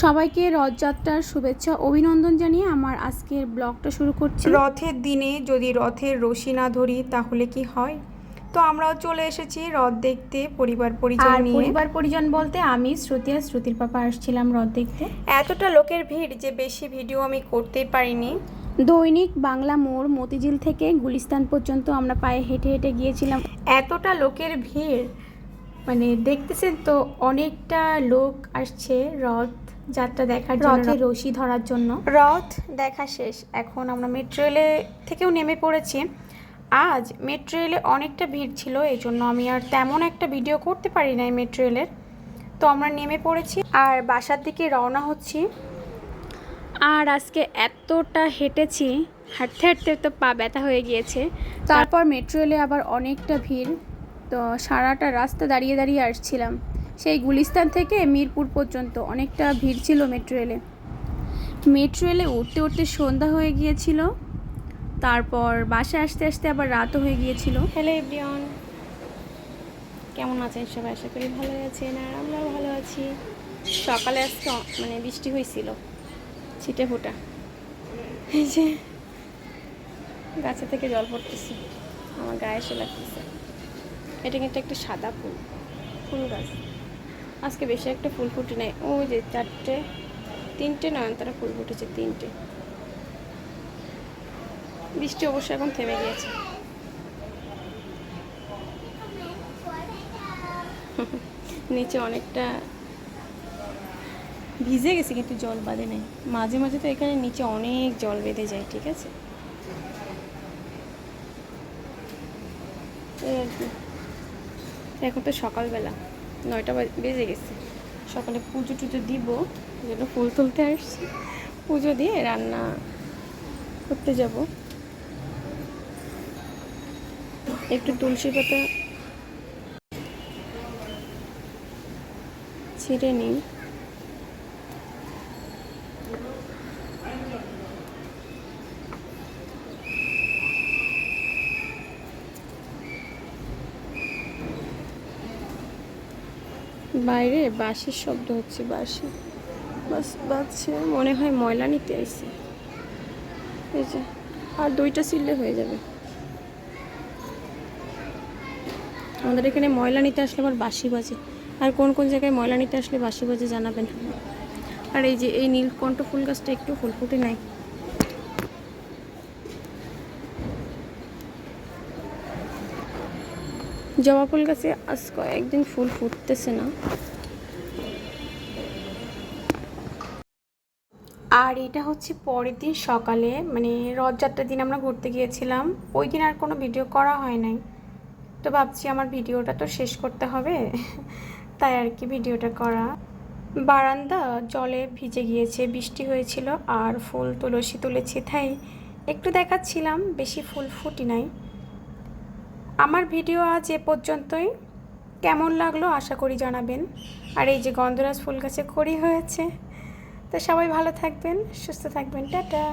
সবাইকে রথযাত্রার শুভেচ্ছা অভিনন্দন জানিয়ে আমার আজকের ব্লগটা শুরু করছি। রথের দিনে যদি রথের রশি না ধরি তাহলে কি হয়? তো আমরাও চলে এসেছি রথ দেখতে পরিবার পরিজন নিয়ে। পরিবার পরিজন বলতে আমি শ্রুতি আর শ্রুতির পাপা আসছিলাম রথ দেখতে। এতটা লোকের ভিড় যে বেশি ভিডিও আমি করতেই পারিনি। দৈনিক বাংলা মোড় মতিঝিল থেকে গুলিস্তান পর্যন্ত আমরা পায়ে হেঁটে হেঁটে গিয়েছিলাম। এতটা লোকের ভিড় মানে দেখতেছেন তো, অনেকটা লোক আসছে রথ যাত্রা দেখার জন্য, রথের রশি ধরার জন্য। রথ দেখা শেষ, এখন আমরা মেট্রো রেলে থেকেও নেমে পড়েছি। আজ মেট্রো রেলে অনেকটা ভিড় ছিল, এই জন্য আমি আর তেমন একটা ভিডিও করতে পারি নাই মেট্রো রেলের। তো আমরা নেমে পড়েছি আর বাসার দিকে রওনা হচ্ছি। আর আজকে এতটা হেঁটেছি, হাঁটতে হাঁটতে তো পা ব্যথা হয়ে গিয়েছে। তারপর মেট্রো রেলে আবার অনেকটা ভিড়, তো সারাটা রাস্তা দাঁড়িয়ে দাঁড়িয়ে আসছিলাম। সেই গুলিস্তান থেকে মিরপুর পর্যন্ত অনেকটা ভিড় ছিল মেট্রো রেলে উঠতে উঠতে সন্ধ্যা হয়ে গিয়েছিল। তারপর বাসায় আসতে আসতে আবার রাতও হয়ে গিয়েছিল। হ্যালো এভরিওয়ান, কেমন আছেন সবাই? আশা করি ভালো আছেন, আর আমরাও ভালো আছি। সকালে আজকে বৃষ্টি হয়েছিল, ছিটে ফোটা। এই যে গাছে থেকে জল পড়তেছে, আমার গায়ে এসে লাগতেছে। এটা কিন্তু একটা সাদা ফুল গাছ। আজকে বেশি একটা ফুল ফুটে নেই, ওই যে তিনটে নয়নতারা ফুল ফুটেছে, তিনটে। বৃষ্টি অবশ্য এখন থেমে গিয়েছে। নিচে অনেকটা ভিজে গেছে কিন্তু জল বাঁধে নেই। মাঝে মাঝে তো এখানে নিচে অনেক জল বেঁধে যায়, ঠিক আছে। এই আর কি, এখন তো সকালবেলা 9টা বেজে গেছে। সকালে পুজো টুজো দিব, এই জন্য ফুল তুলতে আসছি। পুজো দিয়ে রান্না করতে যাব। একটু তুলসী পাতা ছিঁড়ে নিই। বাইরে বাঁশির শব্দ হচ্ছে, বাঁশি বাজছে, মনে হয় ময়লা নিতে আসছে। এই যে আর 2টা ছিললে হয়ে যাবে। আমাদের এখানে ময়লা নিতে আসলে আবার বাঁশি বাজে। আর কোন কোন জায়গায় ময়লা নিতে আসলে বাঁশি বাজে জানাবেন। আর এই যে এই নীলকণ্ঠ ফুল গাছটা একটু ফুল ফুটে নাই। জবা ফুল গাছে আজ কয়েকদিন ফুল ফুটতেছে না। আর এটা হচ্ছে পরের দিন সকালে, রথযাত্রার দিন আমরা ঘুরতে গিয়েছিলাম। ওই দিন আর কোনো ভিডিও করা হয় নাই, তো ভাবছি আমার ভিডিওটা তো শেষ করতে হবে, তাই আর কি ভিডিওটা করা। বারান্দা জলে ভিজে গিয়েছে, বৃষ্টি হয়েছিল। আর ফুল তুলসী তুলেছি, তাই একটু দেখাচ্ছিলাম, বেশি ফুল ফুটি নাই। আমার ভিডিও আজ এ পর্যন্তই। কেমন লাগলো আশা করি জানাবেন। আর এই যে গন্ধরাজ ফুল গাছে কড়ি হয়েছে। তো সবাই ভালো থাকবেন, সুস্থ থাকবেন, টাটা।